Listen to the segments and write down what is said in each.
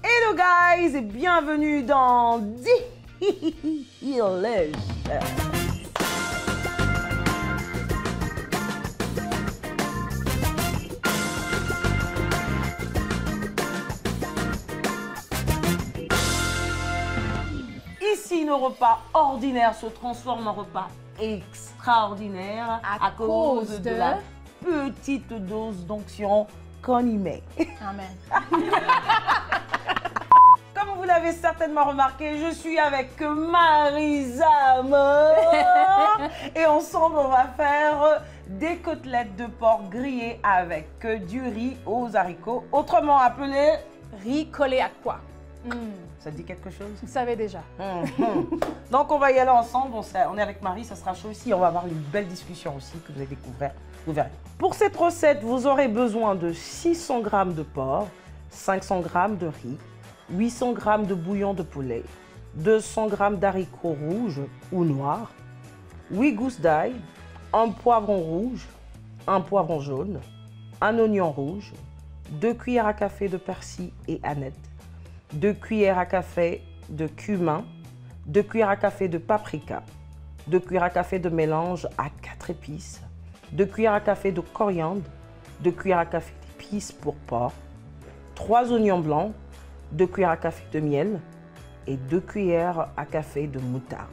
Hello guys et bienvenue dans Delicious. Ici, nos repas ordinaires se transforment en repas extraordinaires à cause de la petite dose d'onction qu'on y met. Amen. Comme vous l'avez certainement remarqué, je suis avec Marisa Amor et ensemble on va faire des côtelettes de porc grillées avec du riz aux haricots, autrement appelé Riz collé à quoi? Ça te dit quelque chose? Vous savez déjà. Donc on va y aller ensemble, on est avec Marie, ça sera chaud aussi, on va avoir une belle discussion aussi que vous allez découvrir, vous verrez. Pour cette recette, vous aurez besoin de 600 g de porc, 500 g de riz, 800 g de bouillon de poulet, 200 g d'haricots rouges ou noirs, 8 gousses d'ail, un poivron rouge, un poivron jaune, un oignon rouge, 2 cuillères à café de persil et aneth, 2 cuillères à café de cumin, 2 cuillères à café de paprika, 2 cuillères à café de mélange à 4 épices, 2 cuillères à café de coriandre, 2 cuillères à café d'épices pour porc, 3 oignons blancs, 2 cuillères à café de miel et 2 cuillères à café de moutarde.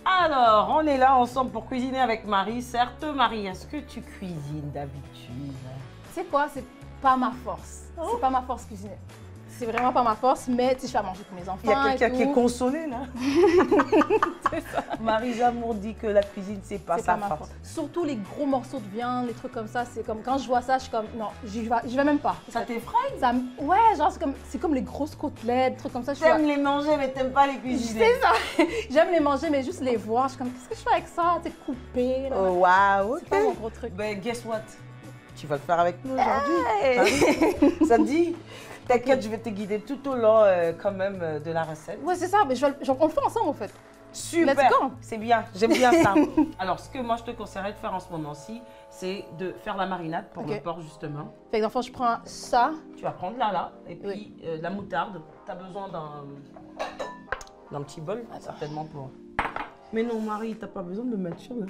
Alors, on est là ensemble pour cuisiner avec Marie. Certes, Marie, est-ce que tu cuisines d'habitude? C'est quoi? C'est pas ma force. C'est pas ma force cuisiner. C'est vraiment pas ma force, mais tu sais, je vais manger pour mes enfants. Il y a quelqu'un qui est consolé là. C'est ça. Marie Amour dit que la cuisine, c'est pas sa force. Surtout les gros morceaux de viande, les trucs comme ça, c'est comme quand je vois ça, je suis comme non, j'y vais même pas. Ça t'effraie? Ouais, genre c'est comme les grosses côtelettes, trucs comme ça. T'aimes les manger, mais t'aimes pas les cuisiner. C'est ça. J'aime les manger, mais juste les voir. Je suis comme, qu'est-ce que je fais avec ça? Tu sais, couper. Là. Oh, waouh, C'est pas mon gros truc. Ben, guess what? Tu vas le faire avec nous aujourd'hui. Ça te dit? T'inquiète, je vais te guider tout au long quand même de la recette. Ouais, c'est ça, mais on le fait ensemble en fait. Super, Let's go. C'est bien, j'aime bien ça. Alors, ce que moi je te conseillerais de faire en ce moment-ci, c'est de faire la marinade pour le porc justement. Fait que dans le fond, je prends ça. Tu vas prendre là, et puis la moutarde. Tu as besoin d'un petit bol, certainement pour... Mais non, Marie, t'as pas besoin de mettre sur là.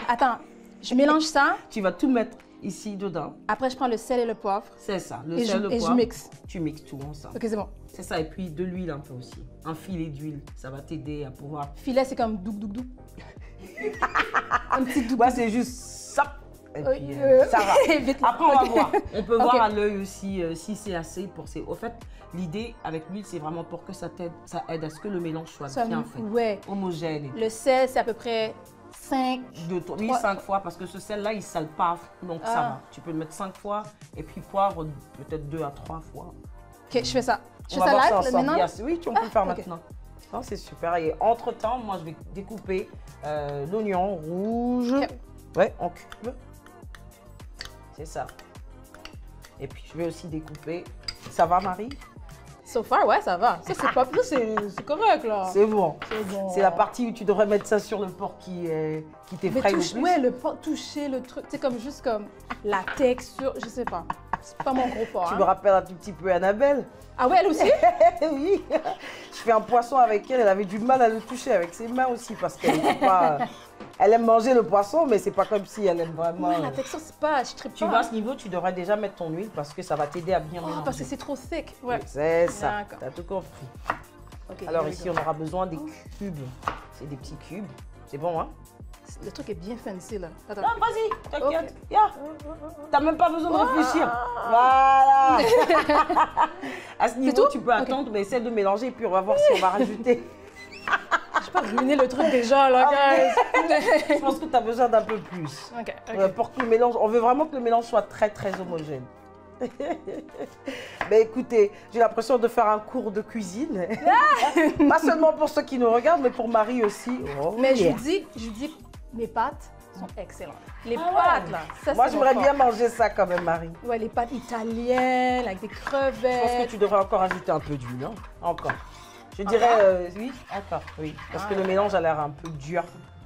Attends, je mélange ça. Tu vas tout mettre ici dedans. Après, je prends le sel et le poivre. C'est ça, le sel, le poivre. Et je mixe. Tu mixes tout ensemble. Ok, c'est bon. C'est ça, et puis de l'huile un peu aussi. Un filet d'huile, ça va t'aider à pouvoir... Filet, c'est comme douk douk douk. Un petit douk. Ouais, c'est juste ça. Et puis ça va. Après, on va voir. On peut voir à l'œil aussi si c'est assez pour ces... Au fait, l'idée avec l'huile, c'est vraiment pour que ça aide à ce que le mélange soit bien fait. Homogène. Le sel, c'est à peu près 5 fois, parce que ce sel-là, il ne sale pas, donc ça va. Tu peux le mettre 5 fois, et puis poivre, peut-être 2 à 3 fois. Ok, je fais ça. Je fais ça live maintenant? Oui, tu peux le faire maintenant. C'est super. Et entre-temps, moi, je vais découper l'oignon rouge. Ouais, en cube. C'est ça. Et puis, je vais aussi découper. Ça va, Marie? So far, ouais, ça va. Ça, c'est pas plus, c'est correct, là. C'est bon. C'est la partie où tu devrais mettre ça sur le porc qui t'effraie le plus. Ouais, le porc, toucher le truc. C'est comme juste comme la texture, je sais pas. C'est pas mon gros porc. Tu me rappelles un tout petit peu Annabelle. Ah ouais, elle aussi? Oui. Je fais un poisson avec elle. Elle avait du mal à le toucher avec ses mains aussi parce qu'elle n'aime pas... Elle aime manger le poisson, mais c'est pas comme si elle aime vraiment... Ouais, la texture, c'est pas... Je tripe pas. Tu vois, à ce niveau, tu devrais déjà mettre ton huile parce que ça va t'aider à bien mélanger. Parce que c'est trop thick. Ouais. C'est ça. T'as tout compris. Okay, alors ici, on aura besoin des cubes. C'est des petits cubes. C'est bon, hein? Le truc est bien fancy, là. Attends. Non, vas-y, t'inquiète. T'as même pas besoin de réfléchir. Voilà. À ce niveau, tu peux attendre, mais essaie de mélanger et puis on va voir si on va rajouter. Je peux pas ruiner le truc déjà, là, guys. Je pense que tu as besoin d'un peu plus. Pour que le mélange, on veut vraiment que le mélange soit très, très homogène. Mais écoutez, j'ai l'impression de faire un cours de cuisine. Pas seulement pour ceux qui nous regardent, mais pour Marie aussi. Mais je vous dis, mes pâtes sont excellentes. Les pâtes, là, ça, moi, j'aimerais bien manger ça quand même, Marie. Ouais, les pâtes italiennes, avec des crevettes. Je pense que tu devrais encore ajouter un peu d'huile, hein? Encore. Je dirais oui, encore, oui. Parce que le mélange a l'air un peu dur.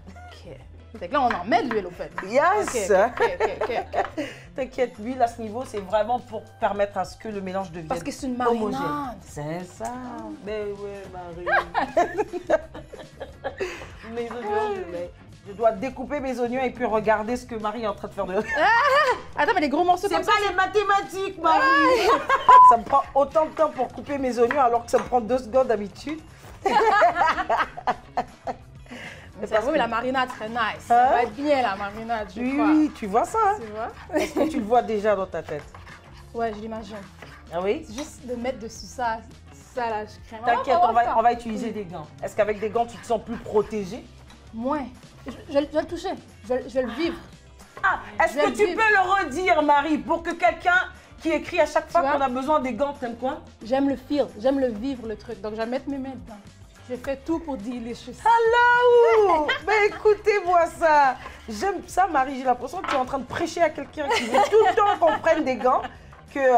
Ok. C'est que là, on en met de l'huile au fait. Yes! Ok. T'inquiète, l'huile à ce niveau, c'est vraiment pour permettre à ce que le mélange devienne Parce que c'est une homogène. marinade. C'est ça. Mais oui, Marie. Mes oignons, je dois découper mes oignons et puis regarder ce que Marie est en train de faire de... Attends, mais les gros morceaux comme C'est ça. pas les mathématiques, Marie. Ça me prend autant de temps pour couper mes oignons alors que ça me prend 2 secondes d'habitude. C'est vrai, mais la marinade serait nice. Ça va être bien la marinade, je crois. Oui, tu vois ça, hein? Tu vois? Est-ce que tu le vois déjà dans ta tête? Ouais, je l'imagine. Ah oui? C'est juste de mettre dessus ça là, je crains. T'inquiète, on va utiliser des gants. Est-ce qu'avec des gants, tu te sens plus protégée? Moins. Je vais le toucher. Je vais le vivre. Ah, est-ce que tu peux le redire, Marie, pour que quelqu'un qui écrit à chaque fois qu'on a besoin des gants, t'aimes quoi? J'aime le feel, j'aime le vivre, le truc. Donc, je vais mettre mes mains dedans. Je fais tout pour delicious. Hello! Mais écoutez-moi ça. J'aime ça, Marie. J'ai l'impression que tu es en train de prêcher à quelqu'un qui veut tout le temps qu'on prenne des gants.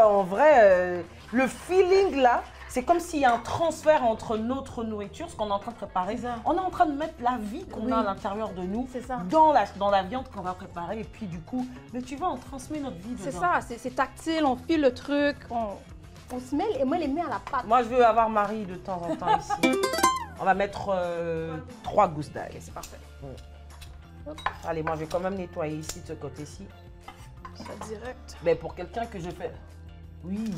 En vrai, le feeling là, c'est comme s'il y a un transfert entre notre nourriture, ce qu'on est en train de préparer. On est en train de mettre la vie qu'on a à l'intérieur de nous dans la viande qu'on va préparer. Et puis du coup, mais tu vois, on transmet notre vie dedans. C'est ça, c'est tactile, on file le truc, on se mêle et moi les mains à la pâte. Moi, je veux avoir Marie de temps en temps ici. On va mettre 3 gousses d'ail. Ok, c'est parfait. Allez, moi, je vais quand même nettoyer ici, de ce côté-ci. Ça direct. Mais pour quelqu'un que je fais... Oui.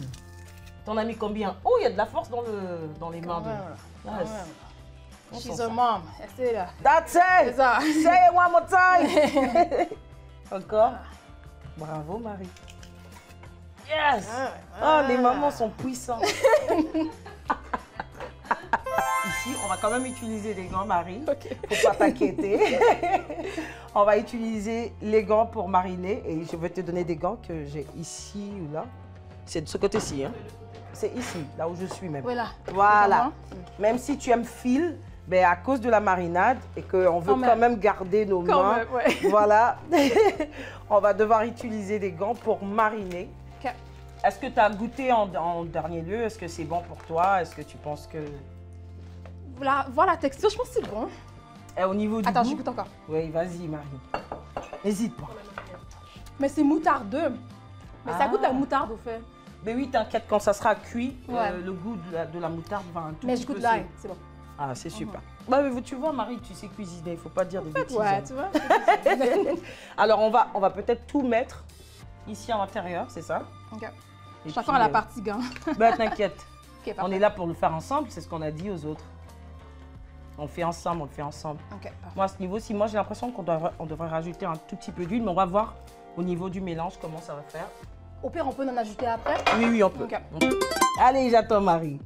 T'en as mis combien? Oh, il y a de la force dans les mains. Yes. She's a mom. C'est là. That's it! C'est ça. Say it one more time! Encore? Bravo, Marie. Yes! Oh, les mamans sont puissantes. Ici, on va quand même utiliser les gants, Marie. Faut pas t'inquiéter. On va utiliser les gants pour mariner. Et je vais te donner des gants que j'ai ici ou là. C'est de ce côté-ci, hein? C'est ici, là où je suis même. Voilà. Même si tu aimes fil, ben à cause de la marinade et qu'on veut quand même garder nos mains, voilà, on va devoir utiliser des gants pour mariner. Est-ce que tu as goûté en dernier lieu? Est-ce que c'est bon pour toi? Est-ce que tu penses que... Voilà la texture, je pense que c'est bon. Et au niveau du Attends, goût? je goûte encore. Oui, vas-y, Marie. N'hésite pas. Mais c'est moutardeux. Mais ça goûte la moutarde au fait. Mais oui, t'inquiète, quand ça sera cuit, le goût de la moutarde va un tout petit peu... Mais je goûte l'ail, c'est bon. Ah, c'est super. Bah, mais tu vois, Marie, tu sais cuisiner, il ne faut pas dire des bêtises. Ouais, tu vois. Alors, on va peut-être tout mettre ici à l'intérieur, c'est ça? Ok. Je suis encore à la partie gants. Bah, t'inquiète. Okay, on est là pour le faire ensemble, c'est ce qu'on a dit aux autres. On le fait ensemble, on le fait ensemble. Okay, moi, à ce niveau-ci, moi, j'ai l'impression qu'on devrait rajouter un tout petit peu d'huile, mais on va voir au niveau du mélange comment ça va faire. Au pire, on peut en ajouter après? Oui, on peut. Okay. Allez, j'attends Marie.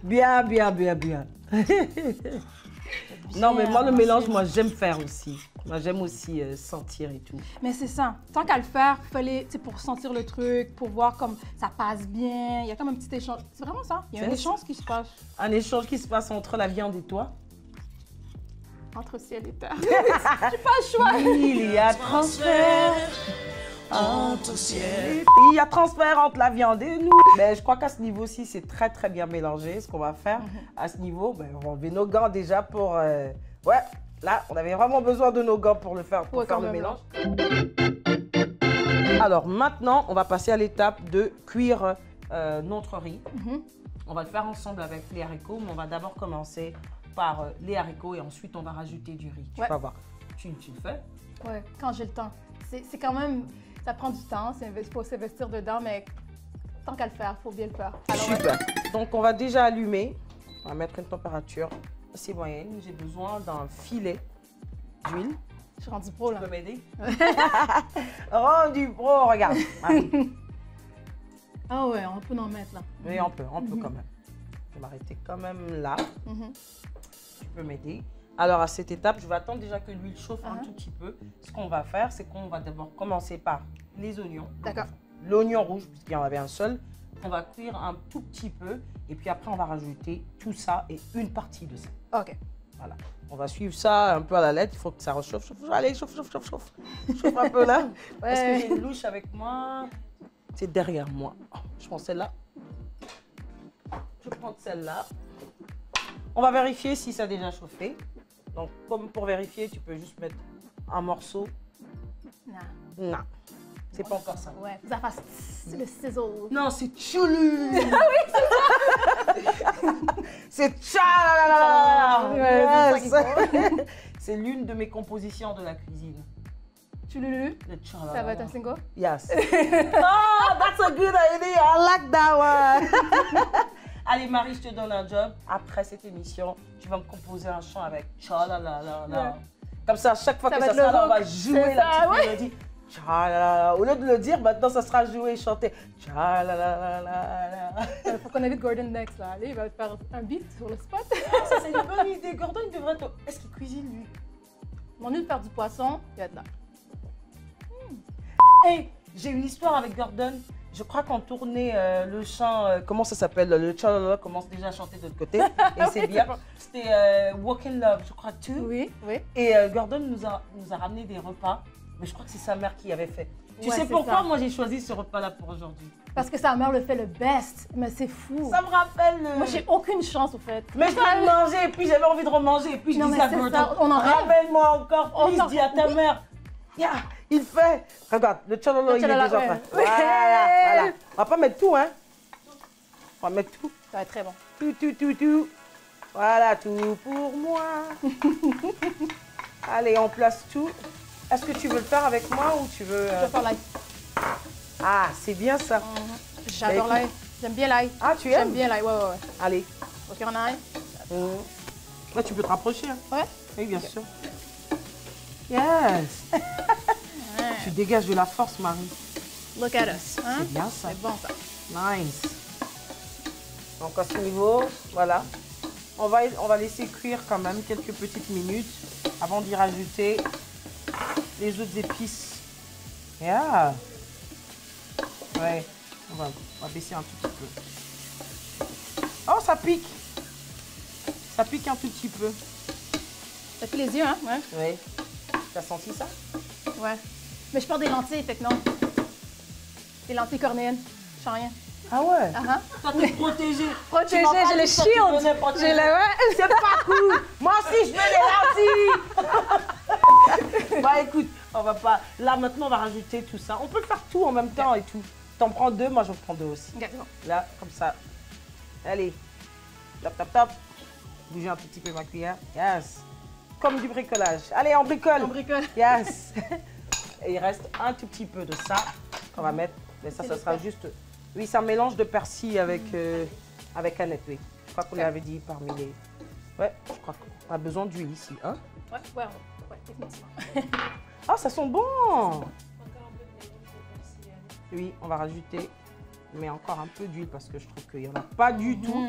Bien, bien, bien, bien. Non, mais moi, le mélange, moi, j'aime faire aussi. Moi, j'aime aussi sentir et tout. Mais c'est ça. Tant qu'à le faire, fallait, pour sentir le truc, pour voir comme ça passe bien. Il y a comme un petit échange. C'est vraiment ça. Il y a un échange qui se passe. Un échange qui se passe entre la viande et toi? Entre ciel et terre. J'ai pas le choix. Il y a transfert entre ciel. Il y a transfert entre la viande et nous. Mais je crois qu'à ce niveau-ci, c'est très, très bien mélangé. Ce qu'on va faire à ce niveau, ben, on va enlever nos gants déjà pour... Ouais, là, on avait vraiment besoin de nos gants pour le faire, pour faire le mélange. Alors maintenant, on va passer à l'étape de cuire notre riz. On va le faire ensemble avec les haricots, mais on va d'abord commencer par les haricots et ensuite on va rajouter du riz. Tu vas voir. Tu le fais? Ouais, quand j'ai le temps. C'est quand même... Ça prend du temps, il faut s'investir dedans, mais tant qu'à le faire, il faut bien le faire. Alors, super. Donc, on va déjà allumer. On va mettre une température assez moyenne. J'ai besoin d'un filet d'huile. Je suis rendue pro, là. Tu peux m'aider? Rendu pro, regarde. Ah ouais, on peut en mettre là. Oui, on peut quand même. Je vais m'arrêter quand même là. Tu peux m'aider. Alors, à cette étape, je vais attendre déjà que l'huile chauffe un tout petit peu. Ce qu'on va faire, c'est qu'on va d'abord commencer par les oignons. D'accord. L'oignon rouge, puisqu'il y en avait un seul. On va cuire un tout petit peu. Et puis après, on va rajouter tout ça et une partie de ça. OK. Voilà. On va suivre ça un peu à la lettre. Il faut que ça rechauffe. Allez, chauffe. Chauffe un peu là. Est-ce que j'ai une louche avec moi? C'est derrière moi. Je prends celle-là. Je prends celle-là. On va vérifier si ça a déjà chauffé. Donc, comme pour vérifier, tu peux juste mettre un morceau. Non. Non, c'est pas encore ça. Ouais, ça fasse le ciseau. Non, c'est tchoulou. Ah oui, c'est tcha. Ouais, c'est ça C'est l'une de mes compositions de la cuisine. Tchoululu. Le tcha. Ça va être un single? Yes. Oh, that's a good idea. I like that one. Allez, Marie, je te donne un job. Après cette émission, tu vas me composer un chant avec tcha la la la la. Ouais. Comme ça, à chaque fois Ça que va ça être le sera là, on va hook. jouer C'est la ça, petite ouais. mélodie. Tcha la la la. Au lieu de le dire, maintenant, ça sera joué et chanté. Tcha la la la la la. Il faut qu'on invite Gordon next là. Allez, il va faire un beat sur le spot. Ça, c'est une bonne idée. Gordon, il devrait être... Est-ce qu'il cuisine, lui? Mon lieu de faire du poisson, il va être là. Hey, j'ai une histoire avec Gordon. Je crois qu'on tournait le chant, comment ça s'appelle? Le Tchalala commence déjà à chanter de l'autre côté. Et c'est bien. C'était Walk in Love, je crois, too. Oui, oui. Et Gordon nous a ramené des repas. Mais je crois que c'est sa mère qui avait fait. Tu Ouais, sais c'est pourquoi ça. moi j'ai choisi ce repas-là pour aujourd'hui? Parce que sa mère le fait le best. Mais c'est fou. Ça me rappelle le... Moi, j'ai aucune chance, au fait. Mais je voulais manger, et puis j'avais envie de remanger. Et puis je Non, disais mais à c'est Gordon, ça, on en rêve. ramène-moi encore, On please, en- dis à ta mère. Yeah, il fait. Regarde, le tchalala, il est tchalala, déjà ouais. fait. Voilà. On va pas mettre tout, hein. On va mettre tout. Ça va être très bon. Tout. Voilà, tout pour moi. Allez, on place tout. Est-ce que tu veux le faire avec moi ou tu veux... Je vais faire l'ail. Ah, c'est bien ça. J'adore Bah, l'ail. J'aime bien l'ail. Ah, tu J'aime aimes? bien l'ail, ouais. Allez. Ok, on aille. Là, tu peux te rapprocher. Hein. Ouais. Oui, bien sûr. Yes. Tu dégages de la force, Marie. Look at us. Hein? C'est bien ça. C'est bon, ça. Nice. Donc à ce niveau, voilà. On va laisser cuire quand même quelques petites minutes avant d'y rajouter les autres épices. Yeah. Ouais. On va baisser un tout petit peu. Oh, ça pique. Ça pique un tout petit peu. Ça fait les yeux, hein? Ouais. Oui. T'as senti ça? Ouais. Mais je porte des lentilles, fait que non. Des lentilles cornéennes. Je sens rien. Ah ouais. Ah, Toi, t'es protégé. Protégée, Tu m'as pas j'ai le dit que tu shield. venais protéger. J'ai le... Ouais. C'est pas cool. Moi aussi, je veux les lentilles. Bah écoute, on va pas... Là, maintenant, on va rajouter tout ça. On peut faire tout en même temps et tout. T'en prends deux, moi, j'en prends deux aussi. Ok, c'est bon. Là, comme ça. Allez. Top. Bougez un petit peu ma cuillère. Yes. Comme du bricolage. Allez, on bricole. On bricole. Yes. Et il reste un tout petit peu de ça qu'on va mettre. Mais ça, C'est ça le sera persil. juste... Oui, c'est un mélange de persil avec, avec Annette, oui. Je crois qu'on l'avait dit parmi les... Ouais, je crois qu'on a besoin d'huile ici, hein? Ouais, définitivement. Ah, ça sent bon! Oui, on va rajouter, mais encore un peu d'huile parce que je trouve qu'il n'y en a pas du tout.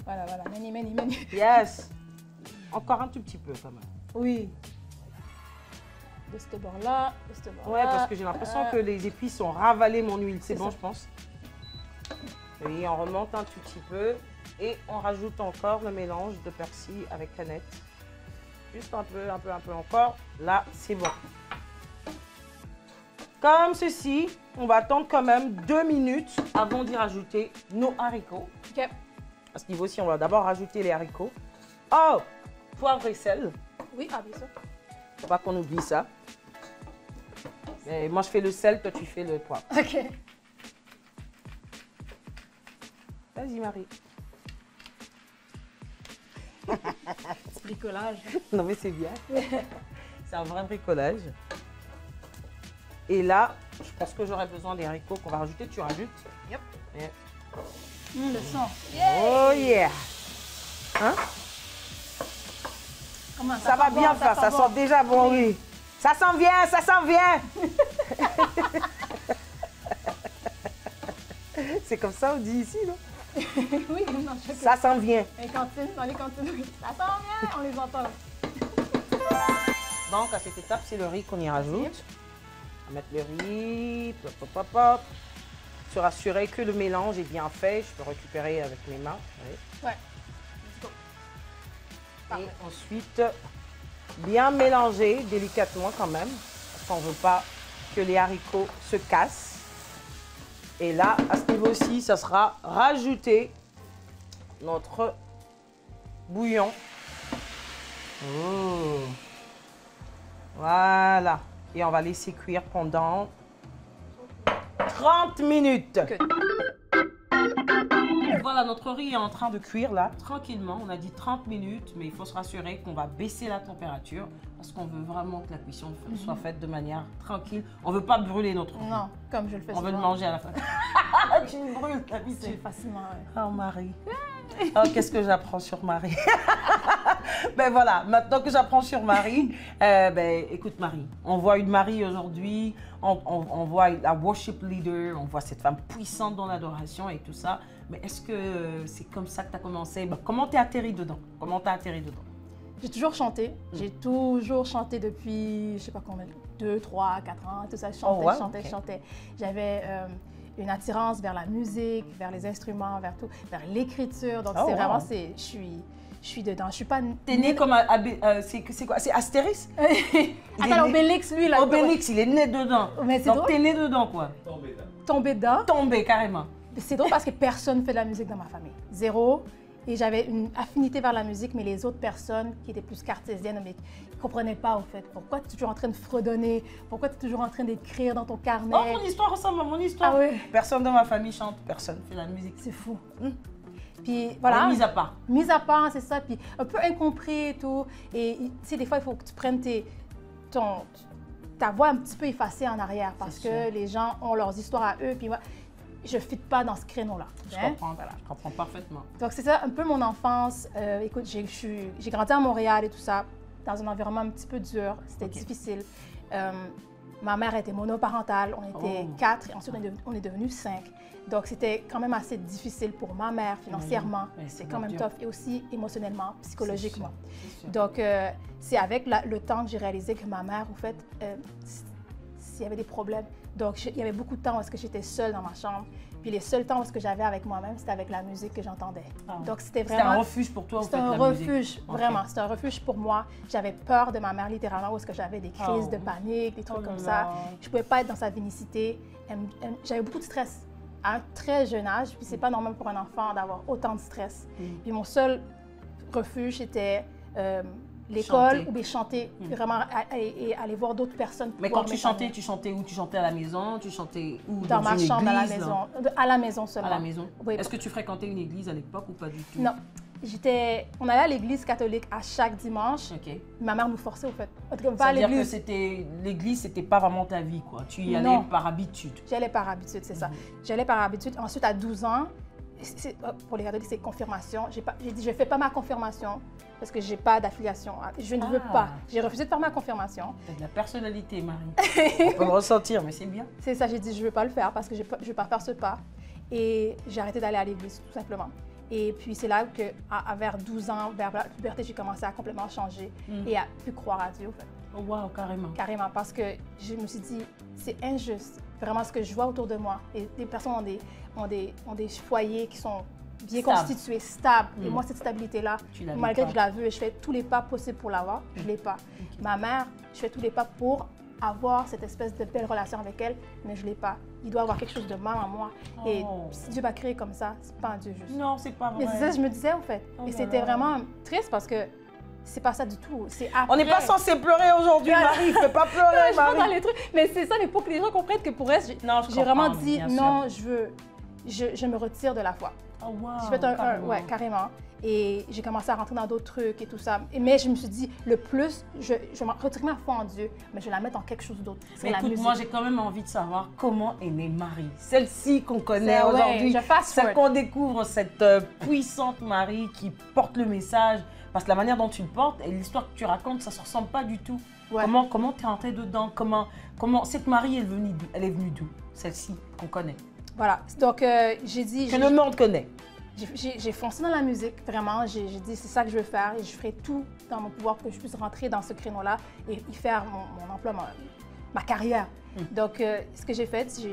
Voilà. Many. Yes! Encore un tout petit peu quand même. Oui. De ce bord-là, de ce bord-là. Ouais, parce que j'ai l'impression que les épices ont ravalé mon huile. C'est bon, ça. je pense. Oui, on remonte un tout petit peu et on rajoute encore le mélange de persil avec canette. Juste un peu encore. Là, c'est bon. Comme ceci, on va attendre quand même 2 minutes avant d'y rajouter nos haricots. Ok. À ce niveau-ci, on va d'abord rajouter les haricots. Oh, poivre et sel. Oui, ah, bien sûr. Faut pas qu'on oublie ça. Et moi, je fais le sel, toi, tu fais le poivre. Ok. Vas-y, Marie. Petit bricolage. Non, mais c'est bien. C'est un vrai bricolage. Et là, je pense que j'aurai besoin des haricots qu'on va rajouter. Tu rajoutes. Yep. Yeah. Le sang. Oh yeah. Hein? Comment Ça va sent bien bon, faire, ça bon. sent déjà bon, oui. Ça s'en vient, ça s'en vient. C'est comme ça on dit ici, non? Oui, non, je sais que Ça s'en vient. dans les cantines, oui. Ça sent bien, on les entend. Donc, à cette étape, c'est le riz qu'on y rajoute. On va mettre le riz, pop. Se rassurer que le mélange est bien fait. Je peux récupérer avec mes mains. Oui. Ouais. Let's go. Et ensuite, bien mélanger délicatement quand même. Parce qu'on ne veut pas que les haricots se cassent. Et là, à ce niveau-ci, ça sera rajouter notre bouillon Oh. Voilà. Et on va laisser cuire pendant 30 minutes. Voilà, notre riz est en train de cuire là, tranquillement. On a dit 30 minutes, mais il faut se rassurer qu'on va baisser la température parce qu'on veut vraiment que la cuisson soit faite de manière tranquille. On ne veut pas brûler notre riz. Non, comme je le fais On veut le souvent. manger à la fin. Tu me brûles d'habitude. Facilement, ouais. Oh Marie. Oh, qu'est-ce que j'apprends sur Marie. Ben voilà, maintenant que j'apprends sur Marie, ben écoute Marie, on voit une Marie aujourd'hui, on voit la worship leader, on voit cette femme puissante dans l'adoration et tout ça. Mais est-ce que c'est comme ça que tu as commencé? Ben, comment tu es atterri dedans? Comment tu as atterri dedans? J'ai toujours chanté. J'ai toujours chanté depuis, je sais pas combien, 2, 3, 4 ans, tout ça. Je chantais, wow, chantais, okay. chantais. J'avais une attirance vers la musique, vers les instruments, vers tout, vers l'écriture. Donc c'est vraiment, je suis dedans. Je suis pas. T'es né comme c'est quoi? C'est Astérix? Attends, Obélix, lui, là. Obélix, il est né dedans. Mais c'est donc drôle. t'es né dedans quoi? Tombé dedans. Tombé carrément. C'est drôle parce que personne ne fait de la musique dans ma famille. Zéro. Et j'avais une affinité vers la musique, mais les autres personnes qui étaient plus cartésiennes, mais qui ne comprenaient pas, au fait. Pourquoi tu es toujours en train de fredonner? Pourquoi tu es toujours en train d'écrire dans ton carnet? Oh, ton histoire ressemble à mon histoire. Ah oui. Personne dans ma famille chante, personne fait de la musique. C'est fou. Puis voilà. Mise à part. Mise à part, c'est ça. Puis un peu incompris et tout. Et tu sais, des fois, il faut que tu prennes ta voix un petit peu effacée en arrière parce que les gens ont leurs histoires à eux. Puis moi, je ne fit pas dans ce créneau-là. Je comprends, voilà, je comprends parfaitement. Donc, c'est ça un peu mon enfance. Écoute, j'ai grandi à Montréal et tout ça, dans un environnement un petit peu dur. C'était difficile. Ma mère était monoparentale. On était 4 et ensuite on est devenu 5. Donc, c'était quand même assez difficile pour ma mère financièrement. C'est quand même tough et aussi émotionnellement, psychologiquement. Donc, c'est avec le temps que j'ai réalisé que ma mère, en fait, s'il y avait des problèmes. Donc, il y avait beaucoup de temps où j'étais seule dans ma chambre. Puis les seuls temps où j'avais avec moi-même, c'était avec la musique que j'entendais. Donc, c'était vraiment... C'était un refuge pour toi, en fait, C'était un la refuge, musique. vraiment. C'était un refuge pour moi. J'avais peur de ma mère, littéralement, où j'avais des crises de panique, des trucs comme ça. Je ne pouvais pas être dans sa vénicité. J'avais beaucoup de stress à un très jeune âge. Puis c'est pas normal pour un enfant d'avoir autant de stress. Puis mon seul refuge, c'était... l'école ou bien chanter, vraiment et aller voir d'autres personnes. Mais quand tu chantais où? Tu chantais à la maison? Tu chantais où? Dans ma chambre, à la maison. À la maison seulement. À la maison? Oui. Est-ce que tu fréquentais une église à l'époque ou pas du tout? Non. On allait à l'église catholique à chaque dimanche. Ma mère nous forçait, au fait. C'est-à-dire que l'église, c'était pas vraiment ta vie, quoi. Tu y allais par habitude. J'allais par habitude, c'est ça. J'allais par habitude. Ensuite, à 12 ans, pour les catholiques, c'est confirmation. J'ai dit, je ne fais pas ma confirmation parce que je n'ai pas d'affiliation. Je ne veux pas. J'ai refusé de faire ma confirmation. Tu as de la personnalité, Marie. On peut le ressentir, mais c'est bien. C'est ça, j'ai dit, je ne veux pas le faire parce que je ne veux pas faire ce pas. Et j'ai arrêté d'aller à l'église, tout simplement. Et puis, c'est là que, vers 12 ans, vers la puberté, j'ai commencé à complètement changer et à plus croire à Dieu, en fait. Oh, wow, carrément. Carrément, parce que je me suis dit, c'est injuste, vraiment ce que je vois autour de moi. Et les personnes ont des foyers qui sont bien constitués, stables. Et moi, cette stabilité-là, malgré que je la veux et je fais tous les pas possibles pour l'avoir, je ne l'ai pas. Ma mère, je fais tous les pas pour avoir cette espèce de belle relation avec elle, mais je ne l'ai pas. Il doit y avoir quelque chose de mal en moi. Et si Dieu m'a créé comme ça, c'est pas un Dieu juste. Non, c'est pas vrai. Mais c'est ça que je me disais, en fait. Et c'était vraiment triste parce que c'est pas ça du tout. On n'est pas censé pleurer aujourd'hui, Marie. Il ne fait pas pleurer, Marie. Dans les trucs. Mais c'est ça, mais pour que les gens comprennent que pour elle, j'ai vraiment dit non, je me retire de la foi. Oh, wow, j'ai fait ouais, carrément. Et j'ai commencé à rentrer dans d'autres trucs et tout ça. Mais je me suis dit, le plus, je vais retirer ma foi en Dieu, mais je vais la mettre en quelque chose d'autre. Mais écoute, moi, j'ai quand même envie de savoir comment est née Marie. Celle-ci qu'on connaît aujourd'hui, celle qu'on découvre, cette puissante Marie qui porte le message. Parce que la manière dont tu le portes et l'histoire que tu racontes, ça ne se ressemble pas du tout. Ouais. Comment tu es entrée dedans? Comment cette Marie elle est venue d'où? Celle-ci qu'on connaît. Voilà, donc j'ai dit... Que le monde connaît. J'ai foncé dans la musique, vraiment. J'ai dit, c'est ça que je veux faire et je ferai tout dans mon pouvoir pour que je puisse rentrer dans ce créneau-là et y faire mon emploi, ma carrière. Donc, ce que j'ai fait,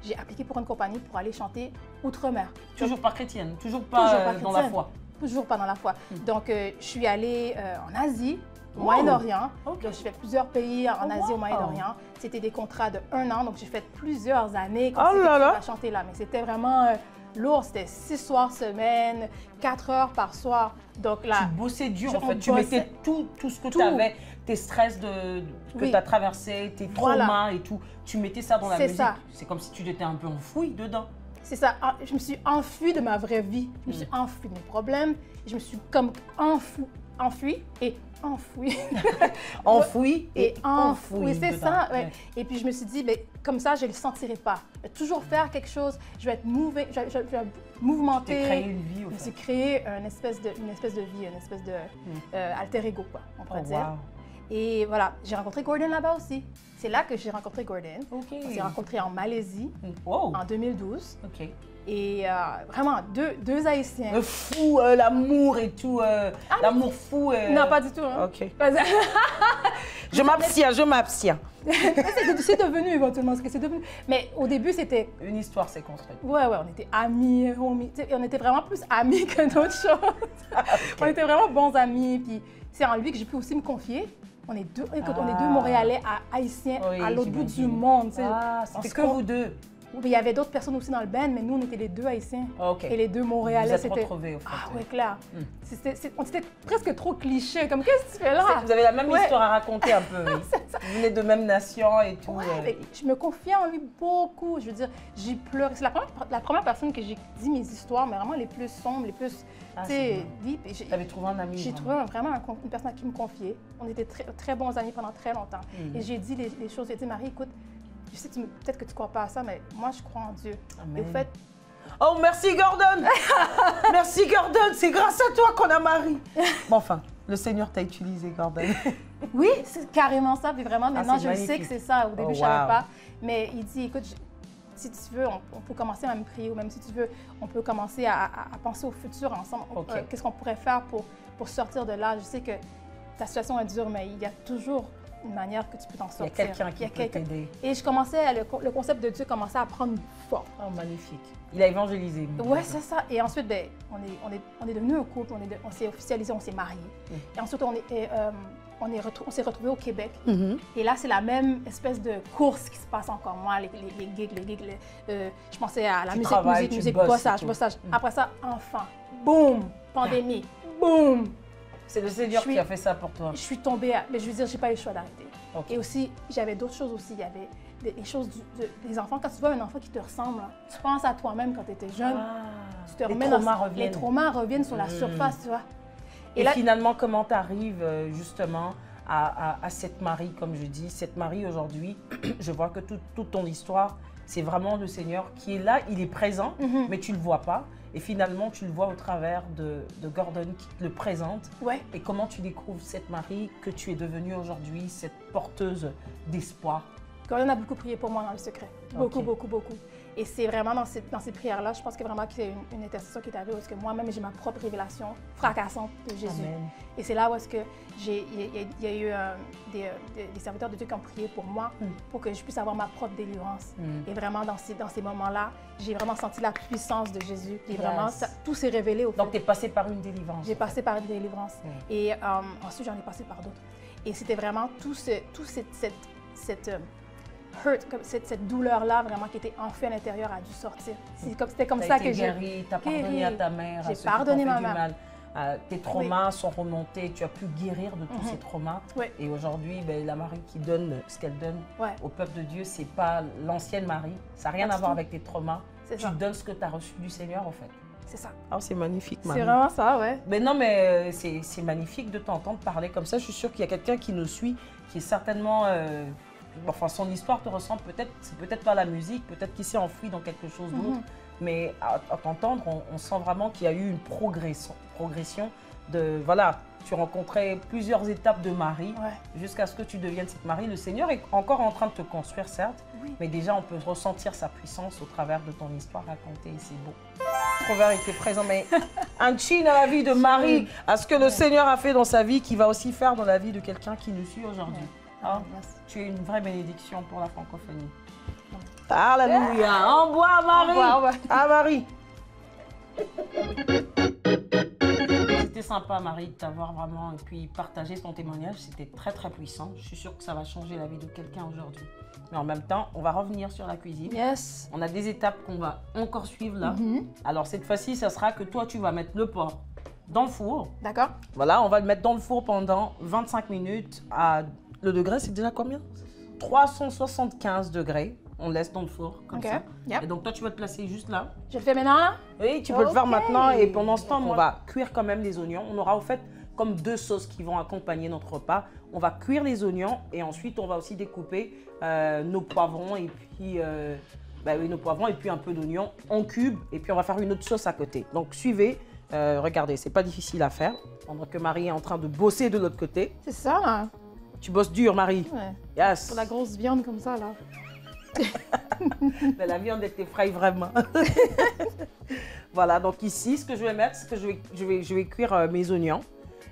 j'ai appliqué pour une compagnie pour aller chanter outre-mer. Toujours pas chrétienne, toujours pas dans la foi. Toujours pas dans la foi. Donc, je suis allée en Asie, au Moyen-Orient. Donc, j'ai fait plusieurs pays en Asie, au Moyen-Orient. C'était des contrats de 1 an, donc j'ai fait plusieurs années à chanter là. Mais c'était vraiment lourd. C'était 6 soirs semaine, 4 heures par soir. Donc là, tu bossais dur en fait. Tu mettais tout ce que tu avais, tes stress que tu as traversé, tes traumas et tout. Tu mettais ça dans la musique. C'est comme si tu t'étais un peu enfoui dedans. C'est ça. Je me suis enfuie de ma vraie vie. Je me suis enfuie de mes problèmes. Je me suis comme enfuie et enfouie. Enfoui et enfouie. Oui, c'est ça. Ouais. Et puis je me suis dit, mais comme ça, je ne le sentirai pas. Je vais toujours faire quelque chose. Je vais être je vais mouvementer. Tu t'es créé une vie, au fait. Je me suis créé une espèce de vie, une espèce de alter ego, quoi, on pourrait dire. Wow. Et voilà, j'ai rencontré Gordon là-bas aussi. C'est là que j'ai rencontré Gordon. Okay. On s'est rencontrés en Malaisie en 2012. Okay. Et vraiment, deux Haïtiens. Le fou, l'amour et tout, l'amour fou. Non, pas du tout. Hein. Ok. Je m'abstiens. C'est devenu éventuellement ce que c'est devenu. Mais au début, c'était... Une histoire s'est construite. Ouais, on était amis, on était vraiment plus amis que d'autres choses. Okay. On était vraiment bons amis. Puis c'est en lui que j'ai pu aussi me confier. On est deux Montréalais Haïtiens à l'autre bout du monde. C'était que vous deux. Il y avait d'autres personnes aussi dans le band, mais nous, on était les deux Haïtiens et les deux Montréalais. Vous êtes retrouvés, au fait. Ah oui, clair. On était presque trop clichés. Comme, qu'est-ce que tu fais là? Vous avez la même histoire à raconter un peu. Vous venez de même nation et tout. Je me confiais en lui beaucoup. Je veux dire, j'ai pleuré. C'est la première personne que j'ai dit mes histoires, mais vraiment les plus sombres, les plus deep. Tu avais trouvé un ami? J'ai trouvé vraiment une personne à qui me confier. On était très, très bons amis pendant très longtemps. Et j'ai dit les choses. J'ai dit, Marie, écoute, je sais, peut-être que tu ne crois pas à ça, mais moi, je crois en Dieu. Amen. Et au fait... Oh, merci Gordon! Merci Gordon! C'est grâce à toi qu'on a Marie! Bon, enfin, le Seigneur t'a utilisé, Gordon. Oui, c'est carrément ça. Puis vraiment, maintenant, je sais que c'est ça. Au début, je ne savais pas. Mais il dit, écoute, si tu veux, on peut commencer à me prier, ou même si tu veux, on peut commencer à penser au futur ensemble. Qu'est-ce qu'on pourrait faire pour sortir de là? Je sais que ta situation est dure, mais il y a toujours une manière que tu peux t'en sortir. Il y a quelqu'un qui peut t'aider. Et je commençais, le concept de Dieu commençait à prendre forme. Oh, magnifique. Il a évangélisé. Oui, c'est ça. Et ensuite, ben, on est devenu un couple, on s'est officialisé, on s'est mariés. Et ensuite, on s'est retrouvés au Québec. Et là, c'est la même espèce de course qui se passe encore. Moi, les gigs, je pensais à la musique, bossage. Après ça, enfant, boum, pandémie, boum. C'est le Seigneur qui a fait ça pour toi. Je suis tombée, mais je veux dire, je n'ai pas eu le choix d'arrêter. Okay. Et aussi, j'avais d'autres choses aussi. Il y avait des choses des enfants. Quand tu vois un enfant qui te ressemble, hein, tu penses à toi-même quand tu étais jeune. Tu te remets les traumas reviennent sur la surface, tu vois. Et là, finalement, comment tu arrives justement à cette Marie, comme je dis, cette Marie aujourd'hui, je vois que toute ton histoire, c'est vraiment le Seigneur qui est là, il est présent, mais tu ne le vois pas. Et finalement, tu le vois au travers de Gordon qui te le présente. Ouais. Et comment tu découvres cette Marie que tu es devenue aujourd'hui, cette porteuse d'espoir? Gordon a beaucoup prié pour moi dans le secret. Beaucoup, beaucoup, beaucoup. Et c'est vraiment dans ces prières-là, je pense que vraiment c'est une intercession qui est arrivée parce que moi-même, j'ai ma propre révélation fracassante de Jésus. Amen. Et c'est là où est-ce que il y a eu des serviteurs de Dieu qui ont prié pour moi pour que je puisse avoir ma propre délivrance. Et vraiment, dans ces moments-là, j'ai vraiment senti la puissance de Jésus. Et vraiment, tout s'est révélé au fait. Donc, tu es passé par une délivrance. J'ai passé par une délivrance. Et ensuite, j'en ai passé par d'autres. Et c'était vraiment cette douleur-là, vraiment, qui était enfouie à l'intérieur, a dû sortir. C'était comme ça que j'ai... Tu as pardonné à ta mère, j'ai pardonné ma mère. Tes traumas sont remontés, tu as pu guérir de tous ces traumas. Et aujourd'hui, ben, la Marie qui donne ce qu'elle donne au peuple de Dieu, c'est pas l'ancienne Marie. Ça n'a rien à voir avec tes traumas. Tu donnes ce que tu as reçu du Seigneur, en fait. C'est ça. Oh, c'est magnifique, Marie. C'est vraiment ça, ouais. Mais non, mais c'est magnifique de t'entendre parler comme ça. Je suis sûre qu'il y a quelqu'un qui nous suit, qui est certainement... Enfin, son histoire te ressemble peut-être, c'est peut-être pas la musique, peut-être qu'il s'est enfoui dans quelque chose d'autre, mais à t'entendre, on sent vraiment qu'il y a eu une progression de, voilà, tu rencontrais plusieurs étapes de Marie jusqu'à ce que tu deviennes cette Marie. Le Seigneur est encore en train de te construire, certes, mais déjà on peut ressentir sa puissance au travers de ton histoire racontée et c'est beau. Le proverbe était présent, mais un chin à la vie de Marie, à ce que le Seigneur a fait dans sa vie, qui va aussi faire dans la vie de quelqu'un qui nous suit aujourd'hui. Hein? Tu es une vraie bénédiction pour la francophonie. Alléluia. En bois, Marie. Ah, Marie. C'était sympa, Marie, de t'avoir vraiment et puis partager ton témoignage. C'était très, très puissant. Je suis sûre que ça va changer la vie de quelqu'un aujourd'hui. Mais en même temps, on va revenir sur la cuisine. Yes. On a des étapes qu'on va encore suivre là. Alors, cette fois-ci, ça sera que toi, tu vas mettre le porc dans le four. D'accord. Voilà, on va le mettre dans le four pendant 25 minutes. Le degré, c'est déjà combien? 375 degrés. On laisse dans le four, comme ça. Yep. Et donc, toi, tu vas te placer juste là. Je le fais maintenant, là? Oui, tu peux le faire maintenant. Et pendant ce temps, on va cuire quand même les oignons. On aura au fait comme 2 sauces qui vont accompagner notre repas. On va cuire les oignons et ensuite, on va aussi découper nos poivrons et puis... nos poivrons et puis un peu d'oignon en cubes. Et puis, on va faire une autre sauce à côté. Donc, suivez. Regardez, c'est pas difficile à faire. Pendant que Marie est en train de bosser de l'autre côté. C'est ça, là. Tu bosses dur, Marie. Ouais. Yes. Pour la grosse viande comme ça, là. Mais la viande était fraîche vraiment. Voilà, donc ici, ce que je vais mettre, c'est que je vais cuire mes oignons.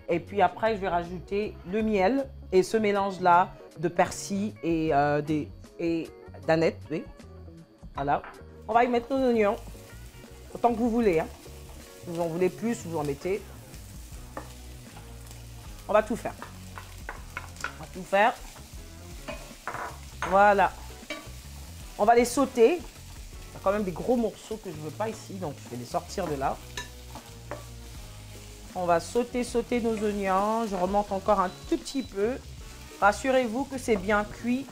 Et puis après, je vais rajouter le miel et ce mélange-là de persil et d'aneth. Oui. Voilà. On va y mettre nos oignons autant que vous voulez. Hein. Vous en voulez plus, vous en mettez. On va tout faire. On va tout faire. Voilà. On va les sauter. Il y a quand même des gros morceaux que je ne veux pas ici, donc je vais les sortir de là. On va sauter nos oignons. Je remonte encore un tout petit peu. Rassurez-vous que c'est bien cuit.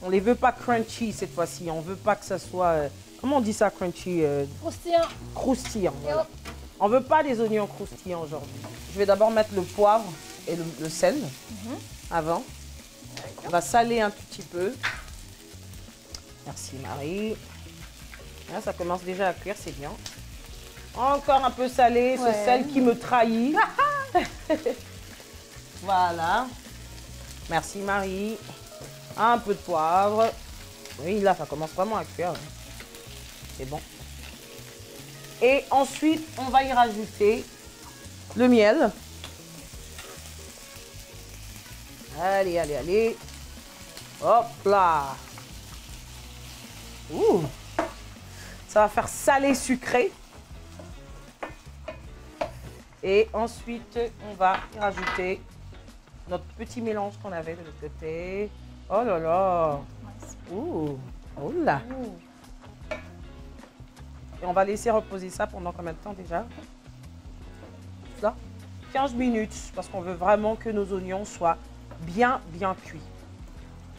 On ne les veut pas crunchy cette fois-ci. On ne veut pas que ça soit... comment on dit ça, crunchy? Croustillant. Croustillant. Voilà. On ne veut pas des oignons croustillants aujourd'hui. Je vais d'abord mettre le poivre et le sel avant. On va saler un tout petit peu. Merci Marie. Là, ça commence déjà à cuire, c'est bien. Encore un peu salé, ce sel qui me trahit. Voilà. Merci Marie. Un peu de poivre. Oui, là, ça commence vraiment à cuire. C'est bon. Et ensuite, on va y rajouter le miel. Allez, allez, allez. Hop là. Ouh. Ça va faire salé sucré. Et ensuite, on va y rajouter notre petit mélange qu'on avait de l'autre côté. Oh là là. Ouh. Oh là. Et on va laisser reposer ça pendant combien de temps déjà? Là, 15 minutes, parce qu'on veut vraiment que nos oignons soient bien cuits.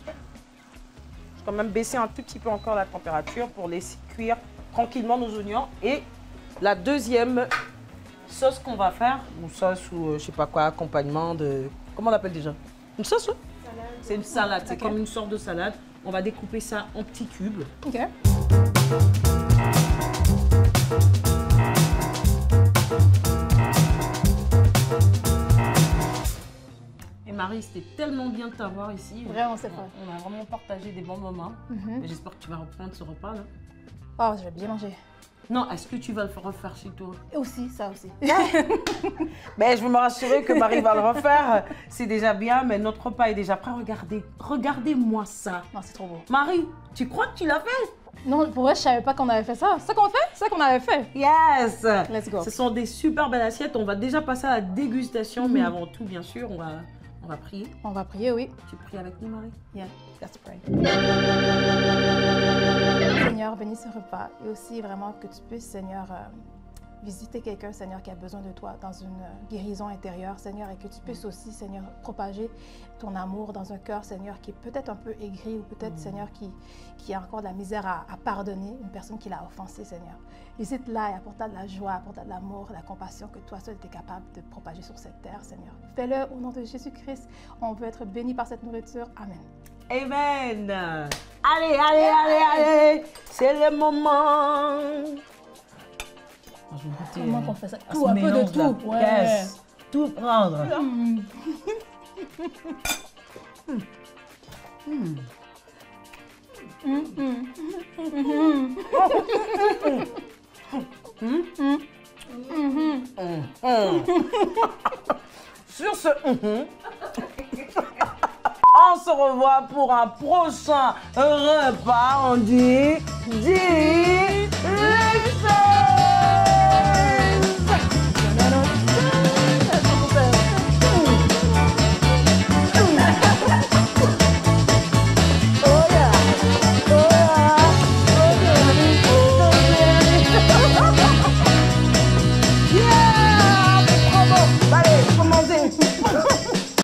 Je vais quand même baisser un tout petit peu encore la température pour laisser cuire tranquillement nos oignons. Et la deuxième sauce qu'on va faire, une sauce ou je sais pas quoi, accompagnement de... Comment on l'appelle déjà? Une sauce? C'est une salade, c'est comme une sorte de salade. On va découper ça en petits cubes. Ok. Et Marie, c'était tellement bien de t'avoir ici. Vraiment, c'est vrai. On a vraiment partagé des bons moments. J'espère que tu vas reprendre ce repas-là. Oh, je vais bien manger. Non, est-ce que tu vas le refaire chez toi? Et aussi, ça aussi. Mais je veux me rassurer que Marie va le refaire. C'est déjà bien, mais notre repas est déjà prêt. Regardez-moi ça. Non, c'est trop beau. Marie, tu crois que tu l'as fait? Non, pour vrai, je savais pas qu'on avait fait ça. C'est ça qu'on fait? C'est ça qu'on avait fait. Yes! Let's go. Ce sont des super belles assiettes. On va déjà passer à la dégustation, mais avant tout, bien sûr, on va prier. On va prier, oui. Tu pries avec nous, Marie? Yeah, let's pray. Seigneur, bénis ce repas et aussi vraiment que tu puisses, Seigneur, visiter quelqu'un, Seigneur, qui a besoin de toi dans une guérison intérieure, Seigneur, et que tu puisses aussi, Seigneur, propager ton amour dans un cœur, Seigneur, qui est peut-être un peu aigri ou peut-être, Seigneur, qui a encore de la misère à pardonner une personne qui l'a offensé, Seigneur. Visite-la et apporte-la de la joie, apporte-la de l'amour, de la compassion que toi seul es capable de propager sur cette terre, Seigneur. Fais-le au nom de Jésus-Christ. On veut être béni par cette nourriture. Amen. Amen. Allez, allez, allez, allez. C'est le moment. Je vais goûter. Comment qu'on fait ça? Tout, un peu de tout. Ouais. Yes. Tout prendre. Sur ce, on se revoit pour un prochain repas. On dit,